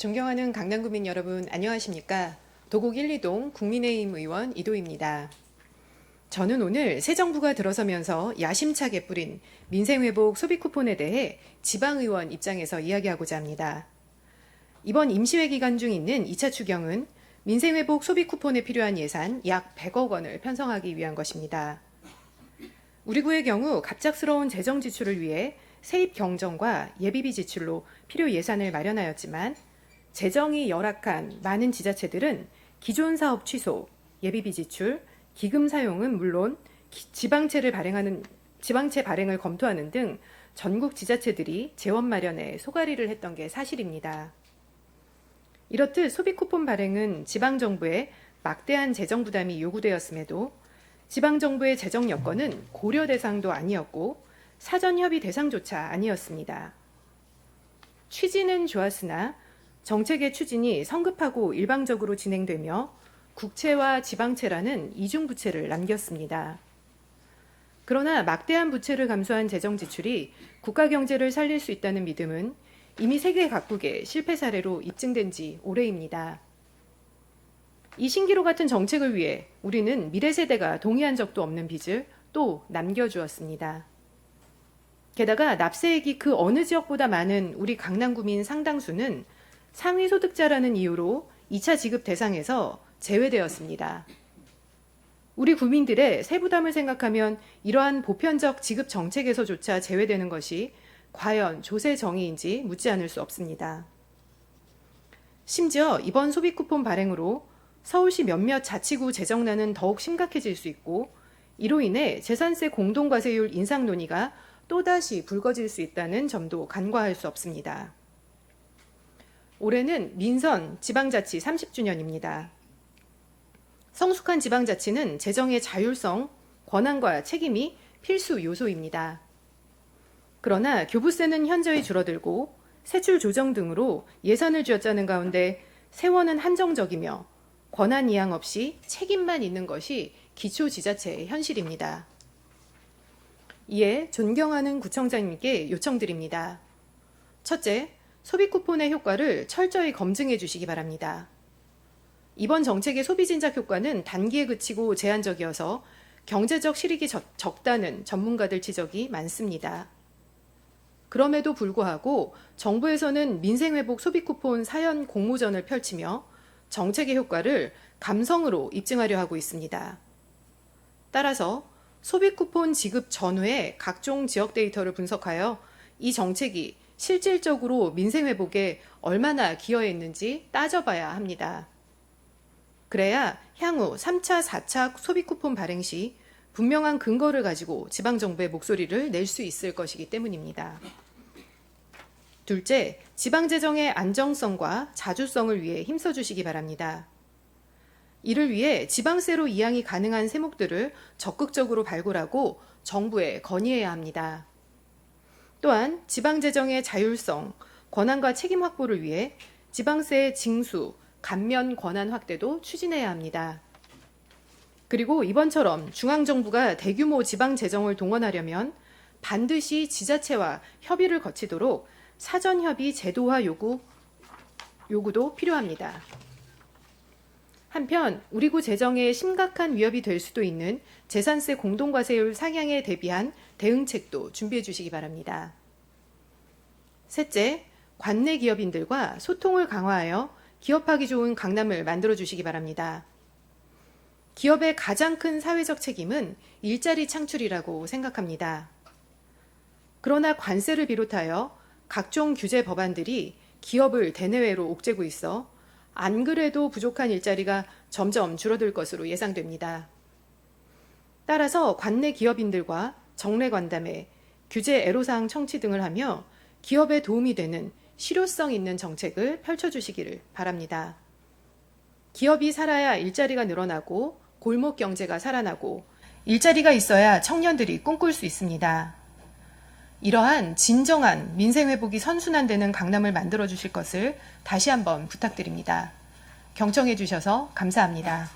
존경하는 강남구민 여러분 안녕하십니까? 도곡 1, 2동 국민의힘 의원 이도희입니다. 저는 오늘 새 정부가 들어서면서 야심차게 뿌린 민생회복 소비 쿠폰에 대해 지방의원 입장에서 이야기하고자 합니다. 이번 임시회 기간 중 있는 2차 추경은 민생회복 소비 쿠폰에 필요한 예산 약 100억 원을 편성하기 위한 것입니다. 우리 구의 경우 갑작스러운 재정 지출을 위해 세입 경정과 예비비 지출로 필요 예산을 마련하였지만 재정이 열악한 많은 지자체들은 기존 사업 취소, 예비비 지출, 기금 사용은 물론 지방채 발행을 검토하는 등 전국 지자체들이 재원 마련에 소가리를 했던 게 사실입니다. 이렇듯 소비 쿠폰 발행은 지방정부에 막대한 재정 부담이 요구되었음에도 지방정부의 재정 여건은 고려 대상도 아니었고 사전 협의 대상조차 아니었습니다. 취지는 좋았으나 정책의 추진이 성급하고 일방적으로 진행되며 국채와 지방채라는 이중부채를 남겼습니다. 그러나 막대한 부채를 감수한 재정 지출이 국가 경제를 살릴 수 있다는 믿음은 이미 세계 각국의 실패 사례로 입증된 지 오래입니다. 이 신기루 같은 정책을 위해 우리는 미래 세대가 동의한 적도 없는 빚을 또 남겨주었습니다. 게다가 납세액이 그 어느 지역보다 많은 우리 강남구민 상당수는 상위소득자라는 이유로 2차 지급 대상에서 제외되었습니다. 우리 국민들의 세부담을 생각하면 이러한 보편적 지급 정책에서조차 제외되는 것이 과연 조세 정의인지 묻지 않을 수 없습니다. 심지어 이번 소비 쿠폰 발행으로 서울시 몇몇 자치구 재정난은 더욱 심각해질 수 있고 이로 인해 재산세 공동과세율 인상 논의가 또다시 불거질 수 있다는 점도 간과할 수 없습니다. 올해는 민선 지방자치 30주년입니다. 성숙한 지방자치는 재정의 자율성, 권한과 책임이 필수 요소입니다. 그러나 교부세는 현저히 줄어들고 세출 조정 등으로 예산을 쥐어짜는 가운데 세원은 한정적이며 권한 이양 없이 책임만 있는 것이 기초지자체의 현실입니다. 이에 존경하는 구청장님께 요청드립니다. 첫째, 소비 쿠폰의 효과를 철저히 검증해 주시기 바랍니다. 이번 정책의 소비 진작 효과는 단기에 그치고 제한적이어서 경제적 실익이 적다는 전문가들 지적이 많습니다. 그럼에도 불구하고 정부에서는 민생회복 소비 쿠폰 사연 공모전을 펼치며 정책의 효과를 감성으로 입증하려 하고 있습니다. 따라서 소비 쿠폰 지급 전후에 각종 지역 데이터를 분석하여 이 정책이 실질적으로 민생회복에 얼마나 기여했는지 따져봐야 합니다. 그래야 향후 3차, 4차 소비 쿠폰 발행 시 분명한 근거를 가지고 지방정부의 목소리를 낼 수 있을 것이기 때문입니다. 둘째, 지방재정의 안정성과 자주성을 위해 힘써주시기 바랍니다. 이를 위해 지방세로 이양이 가능한 세목들을 적극적으로 발굴하고 정부에 건의해야 합니다. 또한 지방재정의 자율성, 권한과 책임 확보를 위해 지방세 징수, 감면 권한 확대도 추진해야 합니다. 그리고 이번처럼 중앙정부가 대규모 지방재정을 동원하려면 반드시 지자체와 협의를 거치도록 사전협의 제도화 요구도 필요합니다. 한편 우리 구 재정에 심각한 위협이 될 수도 있는 재산세 공동과세율 상향에 대비한 대응책도 준비해 주시기 바랍니다. 셋째, 관내 기업인들과 소통을 강화하여 기업하기 좋은 강남을 만들어 주시기 바랍니다. 기업의 가장 큰 사회적 책임은 일자리 창출이라고 생각합니다. 그러나 관세를 비롯하여 각종 규제 법안들이 기업을 대내외로 옥죄고 있어 안 그래도 부족한 일자리가 점점 줄어들 것으로 예상됩니다. 따라서 관내 기업인들과 정례 관담회, 규제 애로사항 청취 등을 하며 기업에 도움이 되는 실효성 있는 정책을 펼쳐주시기를 바랍니다. 기업이 살아야 일자리가 늘어나고 골목 경제가 살아나고 일자리가 있어야 청년들이 꿈꿀 수 있습니다. 이러한 진정한 민생회복이 선순환되는 강남을 만들어주실 것을 다시 한번 부탁드립니다. 경청해 주셔서 감사합니다.